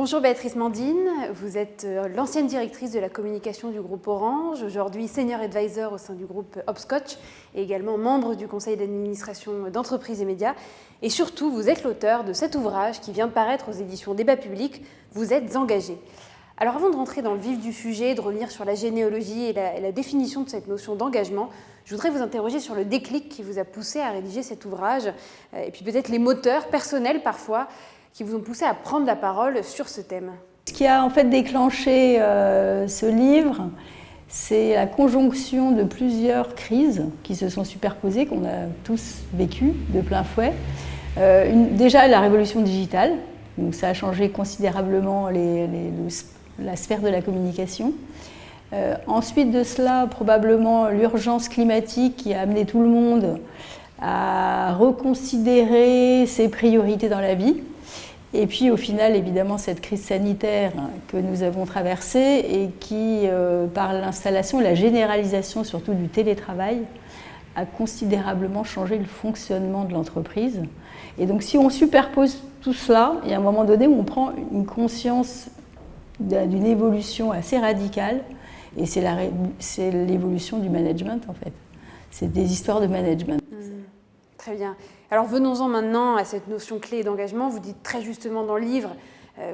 Bonjour Béatrice Mandine, vous êtes l'ancienne directrice de la communication du groupe Orange, aujourd'hui senior advisor au sein du groupe Hopscotch et également membre du conseil d'administration d'Entreprises et Médias. Et surtout, vous êtes l'auteur de cet ouvrage qui vient de paraître aux éditions Débat Public, Vous êtes engagé. Alors avant de rentrer dans le vif du sujet, de revenir sur la généalogie et la définition de cette notion d'engagement, je voudrais vous interroger sur le déclic qui vous a poussé à rédiger cet ouvrage et puis peut-être les moteurs personnels parfois qui vous ont poussé à prendre la parole sur ce thème. Ce qui a en fait déclenché ce livre, c'est la conjonction de plusieurs crises qui se sont superposées, qu'on a tous vécues de plein fouet. Déjà la révolution digitale, donc ça a changé considérablement la sphère de la communication. Ensuite de cela, probablement l'urgence climatique qui a amené tout le monde à reconsidérer ses priorités dans la vie. Et puis au final, évidemment, cette crise sanitaire que nous avons traversée et qui, par l'installation et la généralisation surtout du télétravail, a considérablement changé le fonctionnement de l'entreprise. Et donc si on superpose tout cela, il y a un moment donné où on prend une conscience d'une évolution assez radicale, et c'est l'évolution du management en fait. C'est des histoires de management. Très bien. Alors venons-en maintenant à cette notion clé d'engagement. Vous dites très justement dans le livre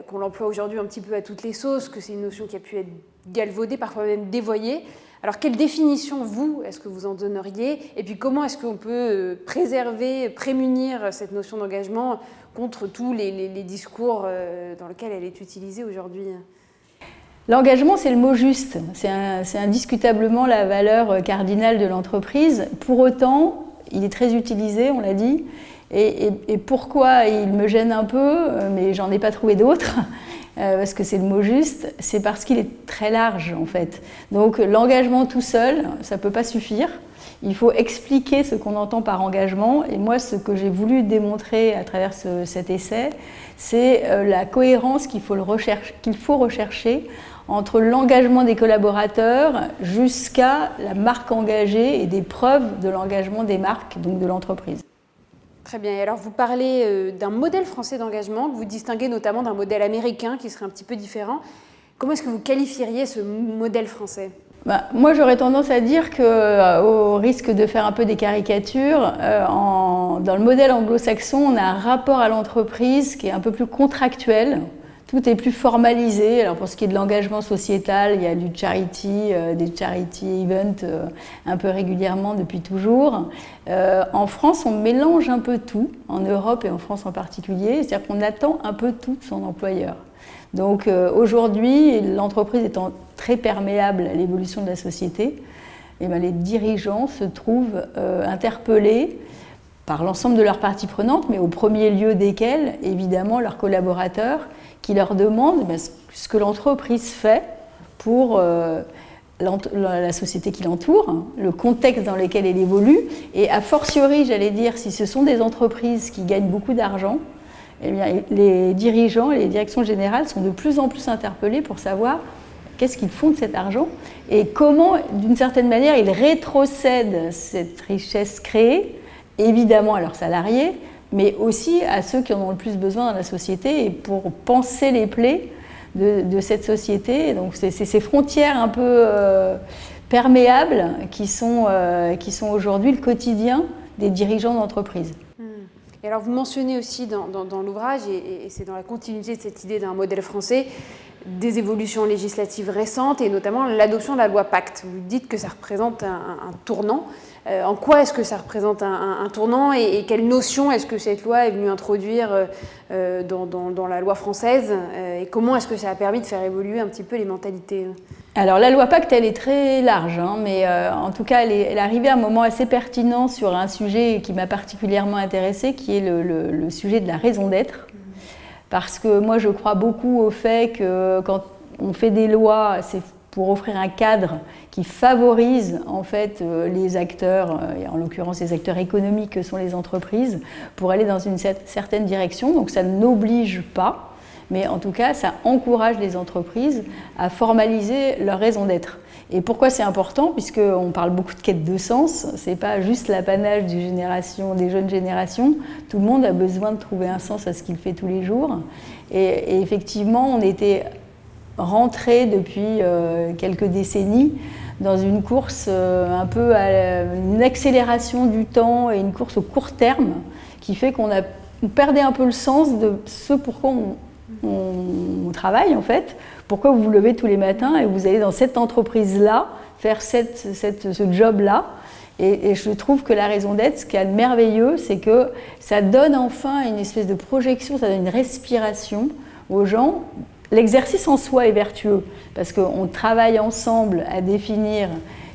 qu'on l'emploie aujourd'hui un petit peu à toutes les sauces, que c'est une notion qui a pu être galvaudée, parfois même dévoyée. Alors quelle définition, vous, est-ce que vous en donneriez? Et puis comment est-ce qu'on peut préserver, prémunir cette notion d'engagement contre tous les discours dans lesquels elle est utilisée aujourd'hui? L'engagement, c'est le mot juste. C'est indiscutablement la valeur cardinale de l'entreprise. Pour autant, il est très utilisé, on l'a dit. Et pourquoi il me gêne un peu, mais j'en ai pas trouvé d'autres, parce que c'est le mot juste, c'est parce qu'il est très large en fait. Donc l'engagement tout seul, ça peut pas suffire. Il faut expliquer ce qu'on entend par engagement. Et moi, ce que j'ai voulu démontrer à travers cet essai, c'est la cohérence qu'il faut rechercher entre l'engagement des collaborateurs jusqu'à la marque engagée et des preuves de l'engagement des marques, donc de l'entreprise. Très bien. Et alors, vous parlez d'un modèle français d'engagement que vous distinguez notamment d'un modèle américain qui serait un petit peu différent. Comment est-ce que vous qualifieriez ce modèle français ? Moi, j'aurais tendance à dire qu'au risque de faire un peu des caricatures, dans le modèle anglo-saxon, on a un rapport à l'entreprise qui est un peu plus contractuel. Tout est plus formalisé. Alors pour ce qui est de l'engagement sociétal, il y a des charity events un peu régulièrement depuis toujours. En France, on mélange un peu tout, en Europe et en France en particulier, c'est-à-dire qu'on attend un peu tout de son employeur. Donc aujourd'hui, l'entreprise étant très perméable à l'évolution de la société, et les dirigeants se trouvent interpellés par l'ensemble de leurs parties prenantes, mais au premier lieu desquelles, évidemment, leurs collaborateurs, qui leur demandent ce que l'entreprise fait pour la société qui l'entoure, le contexte dans lequel elle évolue, et a fortiori, j'allais dire, si ce sont des entreprises qui gagnent beaucoup d'argent, eh bien, les dirigeants et les directions générales sont de plus en plus interpellés pour savoir qu'est-ce qu'ils font de cet argent et comment, d'une certaine manière, ils rétrocèdent cette richesse créée, évidemment à leurs salariés, mais aussi à ceux qui en ont le plus besoin dans la société et pour panser les plaies de cette société. Donc c'est ces frontières un peu perméables qui sont aujourd'hui le quotidien des dirigeants d'entreprise. Et alors vous mentionnez aussi dans l'ouvrage, et c'est dans la continuité de cette idée d'un modèle français, des évolutions législatives récentes et notamment l'adoption de la loi Pacte. Vous dites que ça représente un tournant. En quoi est-ce que ça représente un tournant et quelle notion est-ce que cette loi est venue introduire dans la loi française et comment est-ce que ça a permis de faire évoluer un petit peu les mentalités? Alors la loi Pacte, elle est très large, mais en tout cas, elle est arrivée à un moment assez pertinent sur un sujet qui m'a particulièrement intéressée, qui est le sujet de la raison d'être. Parce que moi, je crois beaucoup au fait que quand on fait des lois, c'est pour offrir un cadre qui favorise en fait les acteurs, et en l'occurrence les acteurs économiques que sont les entreprises, pour aller dans une certaine direction. Donc ça n'oblige pas, mais en tout cas, ça encourage les entreprises à formaliser leur raison d'être. Et pourquoi c'est important? Puisqu'on parle beaucoup de quête de sens, c'est pas juste l'apanage des jeunes générations, tout le monde a besoin de trouver un sens à ce qu'il fait tous les jours. Et effectivement, on était rentré depuis quelques décennies dans une course un peu à une accélération du temps et une course au court terme qui fait qu'on perdait un peu le sens de ce pourquoi on travaille en fait, pourquoi vous vous levez tous les matins et vous allez dans cette entreprise-là faire ce job-là. Et je trouve que la raison d'être, ce qu'il y a de merveilleux, c'est que ça donne enfin une espèce de projection, ça donne une respiration aux gens. L'exercice en soi est vertueux, parce qu'on travaille ensemble à définir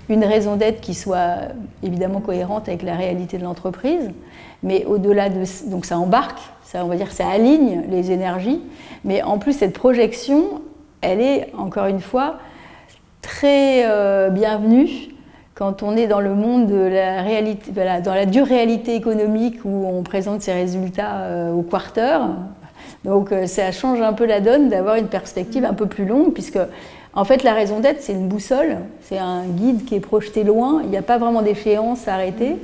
une raison d'être qui soit évidemment cohérente avec la réalité de l'entreprise, mais au-delà de... Donc ça embarque, ça, on va dire ça aligne les énergies, mais en plus cette projection, elle est, encore une fois, très bienvenue quand on est dans le monde de la réalité, voilà, dans la dure réalité économique où on présente ses résultats au quarter. Donc ça change un peu la donne d'avoir une perspective un peu plus longue, puisque en fait la raison d'être c'est une boussole, c'est un guide qui est projeté loin, il n'y a pas vraiment d'échéance à arrêter,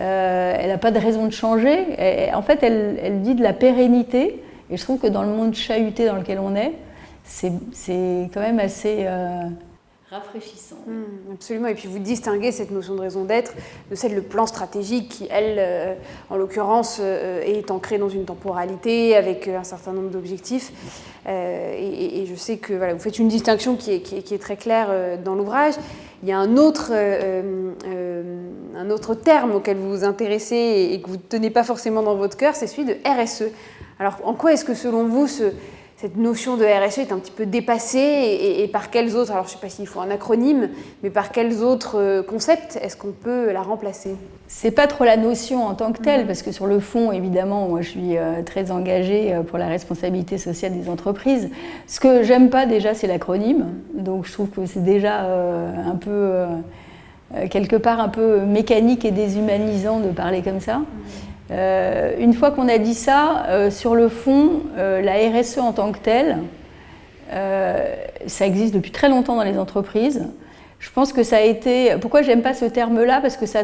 elle n'a pas de raison de changer, en fait elle dit de la pérennité, et je trouve que dans le monde chahuté dans lequel on est, c'est quand même assez rafraîchissant. Absolument, et puis vous distinguez cette notion de raison d'être de celle de plan stratégique qui, elle, en l'occurrence, est ancrée dans une temporalité avec un certain nombre d'objectifs. Et je sais que voilà, vous faites une distinction qui est très claire dans l'ouvrage. Il y a un autre terme auquel vous vous intéressez et que vous ne tenez pas forcément dans votre cœur, c'est celui de RSE. Alors, en quoi est-ce que, selon vous, cette notion de RSE est un petit peu dépassée et par quels autres, alors je ne sais pas s'il faut un acronyme, mais par quels autres concepts est-ce qu'on peut la remplacer? C'est pas trop la notion en tant que telle, parce que sur le fond, évidemment, moi je suis très engagée pour la responsabilité sociale des entreprises. Ce que j'aime pas déjà, c'est l'acronyme, donc je trouve que c'est déjà un peu, quelque part un peu mécanique et déshumanisant de parler comme ça. Une fois qu'on a dit ça, sur le fond, la RSE en tant que telle, ça existe depuis très longtemps dans les entreprises. Je pense que ça a été... Pourquoi j'aime pas ce terme-là? Parce que ça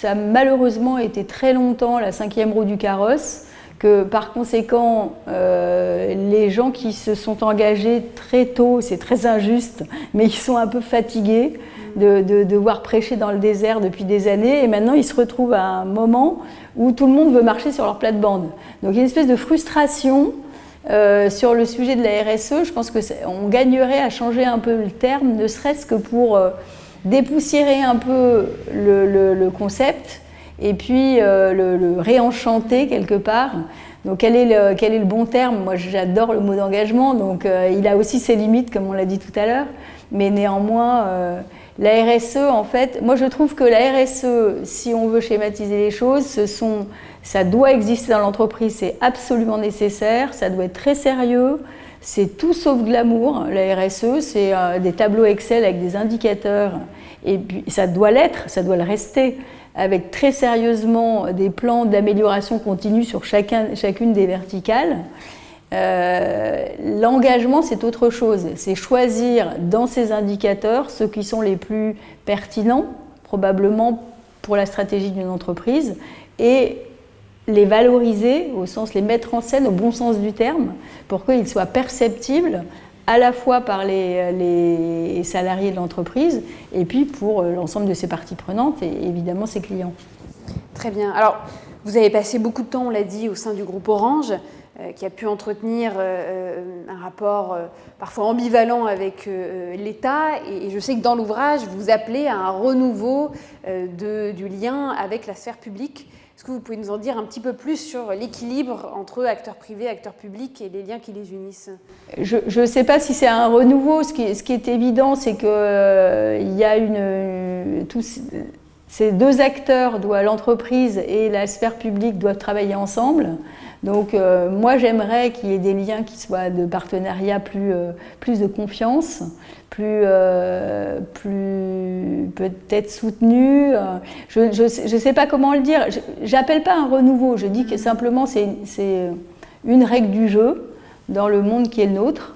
a malheureusement été très longtemps la 5e roue du carrosse, que par conséquent, les gens qui se sont engagés très tôt, c'est très injuste, mais ils sont un peu fatigués de devoir prêcher dans le désert depuis des années, et maintenant ils se retrouvent à un moment où tout le monde veut marcher sur leur plate-bande. Donc il y a une espèce de frustration sur le sujet de la RSE. Je pense qu'on gagnerait à changer un peu le terme, ne serait-ce que pour dépoussiérer un peu le concept et puis le réenchanter quelque part. Donc quel est le bon terme? Moi j'adore le mot d'engagement, donc il a aussi ses limites comme on l'a dit tout à l'heure, mais néanmoins la RSE en fait, moi je trouve que la RSE, si on veut schématiser les choses, ça doit exister dans l'entreprise, c'est absolument nécessaire, ça doit être très sérieux, c'est tout sauf glamour. La RSE, c'est des tableaux Excel avec des indicateurs, et puis ça doit l'être, ça doit le rester, avec très sérieusement des plans d'amélioration continue sur chacune des verticales. L'engagement, c'est autre chose, c'est choisir dans ces indicateurs ceux qui sont les plus pertinents, probablement pour la stratégie d'une entreprise, et les valoriser, au sens les mettre en scène au bon sens du terme, pour qu'ils soient perceptibles à la fois par les salariés de l'entreprise et puis pour l'ensemble de ses parties prenantes et évidemment ses clients. Très bien. Alors, vous avez passé beaucoup de temps, on l'a dit, au sein du groupe Orange, qui a pu entretenir un rapport parfois ambivalent avec l'État. Et je sais que dans l'ouvrage, vous appelez à un renouveau du lien avec la sphère publique. Est-ce que vous pouvez nous en dire un petit peu plus sur l'équilibre entre acteurs privés, acteurs publics et les liens qui les unissent? Je ne sais pas si c'est un renouveau. Ce qui est évident, c'est qu'il y a ces deux acteurs, l'entreprise et la sphère publique, doivent travailler ensemble. Donc moi j'aimerais qu'il y ait des liens qui soient de partenariat plus de confiance, plus peut-être soutenus. Je ne sais pas comment le dire. J'appelle pas un renouveau, je dis que simplement c'est une règle du jeu. dans le monde qui est le nôtre,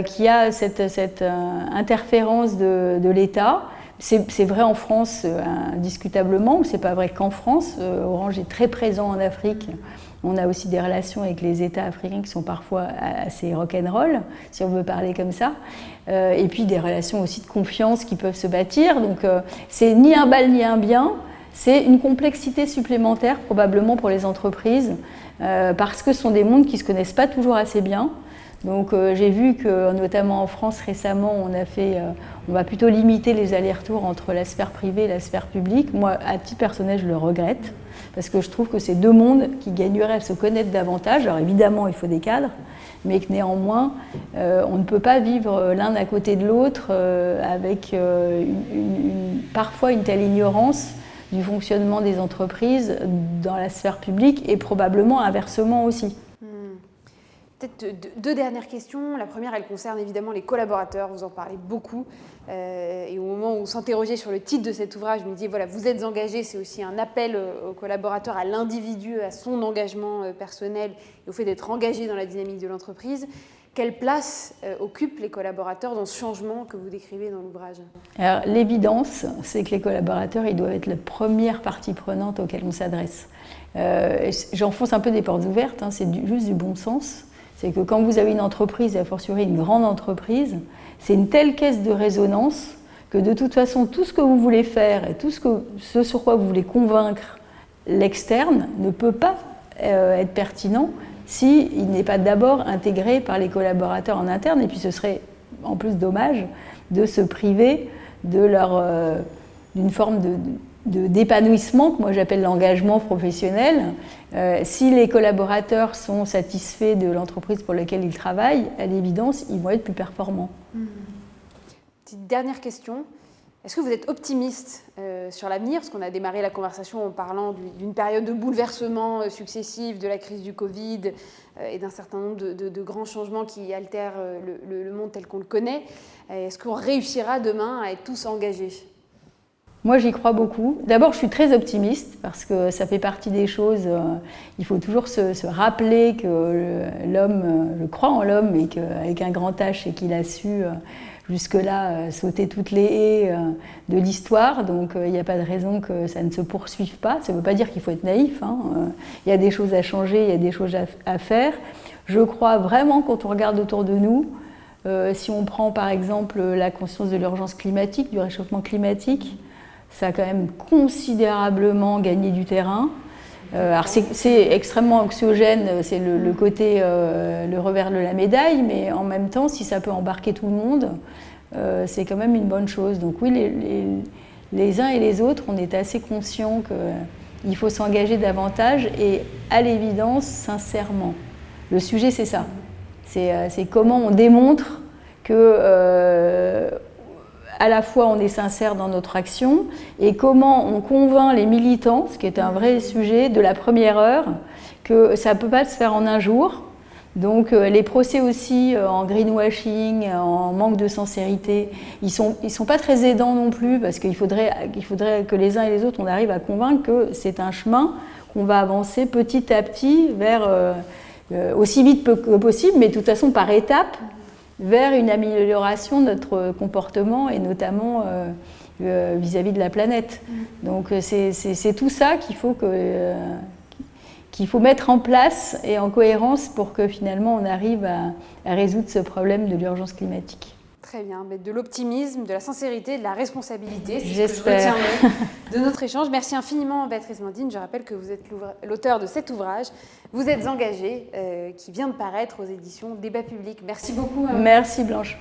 qui a cette interférence de l'État. C'est vrai en France, indiscutablement, c'est pas vrai qu'en France. Orange est très présent en Afrique. On a aussi des relations avec les États africains qui sont parfois assez rock'n'roll, si on veut parler comme ça. Et puis des relations aussi de confiance qui peuvent se bâtir. Donc c'est ni un mal ni un bien, c'est une complexité supplémentaire probablement pour les entreprises, parce que ce sont des mondes qui ne se connaissent pas toujours assez bien. Donc j'ai vu que notamment en France récemment, on va plutôt limiter les allers-retours entre la sphère privée et la sphère publique. Moi, à titre personnel, je le regrette, parce que je trouve que c'est deux mondes qui gagneraient à se connaître davantage. Alors évidemment, il faut des cadres, mais que néanmoins, on ne peut pas vivre l'un à côté de l'autre avec parfois une telle ignorance du fonctionnement des entreprises dans la sphère publique et probablement inversement aussi. Peut-être deux dernières questions. La première, elle concerne évidemment les collaborateurs. Vous en parlez beaucoup. Et au moment où vous s'interrogez sur le titre de cet ouvrage, vous me disiez, voilà, vous êtes engagés, c'est aussi un appel aux collaborateurs, à l'individu, à son engagement personnel et au fait d'être engagé dans la dynamique de l'entreprise. Quelle place occupent les collaborateurs dans ce changement que vous décrivez dans l'ouvrage ? Alors, l'évidence, c'est que les collaborateurs, ils doivent être la première partie prenante auquel on s'adresse. J'enfonce un peu des portes ouvertes, hein, c'est juste du bon sens. C'est que quand vous avez une entreprise, et a fortiori une grande entreprise, c'est une telle caisse de résonance que de toute façon, tout ce que vous voulez faire et tout ce sur quoi vous voulez convaincre l'externe ne peut pas être pertinent s'il n'est pas d'abord intégré par les collaborateurs en interne. Et puis ce serait en plus dommage de se priver d'une forme d'épanouissement, que moi j'appelle l'engagement professionnel. Si les collaborateurs sont satisfaits de l'entreprise pour laquelle ils travaillent, à l'évidence, ils vont être plus performants. Petite dernière question. Est-ce que vous êtes optimiste sur l'avenir ? Parce qu'on a démarré la conversation en parlant d'une période de bouleversements successifs, de la crise du Covid et d'un certain nombre de grands changements qui altèrent le monde tel qu'on le connaît. Est-ce qu'on réussira demain à être tous engagés ? Moi, j'y crois beaucoup. D'abord, je suis très optimiste parce que ça fait partie des choses. Il faut toujours se rappeler que l'homme, je crois en l'homme, et qu'avec un grand H, et qu'il a su jusque-là sauter toutes les haies de l'histoire. Donc, il n'y a pas de raison que ça ne se poursuive pas. Ça ne veut pas dire qu'il faut être naïf, hein. Il y a des choses à changer, il y a des choses à faire. Je crois vraiment, quand on regarde autour de nous, si on prend par exemple la conscience de l'urgence climatique, du réchauffement climatique, ça a quand même considérablement gagné du terrain. Alors c'est extrêmement anxiogène, c'est le côté, le revers de la médaille, mais en même temps, si ça peut embarquer tout le monde, c'est quand même une bonne chose. Donc oui, les uns et les autres, on est assez conscients qu'il faut s'engager davantage et à l'évidence, sincèrement. Le sujet, c'est ça. C'est comment on démontre que à la fois on est sincère dans notre action et comment on convainc les militants, ce qui est un vrai sujet de la première heure, que ça ne peut pas se faire en un jour. Donc les procès aussi en greenwashing, en manque de sincérité, ils sont pas très aidants non plus parce qu'il faudrait que les uns et les autres on arrive à convaincre que c'est un chemin qu'on va avancer petit à petit vers aussi vite que possible, mais de toute façon par étapes, vers une amélioration de notre comportement et notamment vis-à-vis de la planète. Donc c'est tout ça qu'il faut mettre en place et en cohérence pour que finalement on arrive à résoudre ce problème de l'urgence climatique. Très bien, mais de l'optimisme, de la sincérité, de la responsabilité, c'est J'espère. ce que je retiens de notre échange. Merci infiniment Béatrice Mandine, je rappelle que vous êtes l'auteur de cet ouvrage, Vous êtes engagée, qui vient de paraître aux éditions Débat Public. Merci beaucoup. Merci Blanche.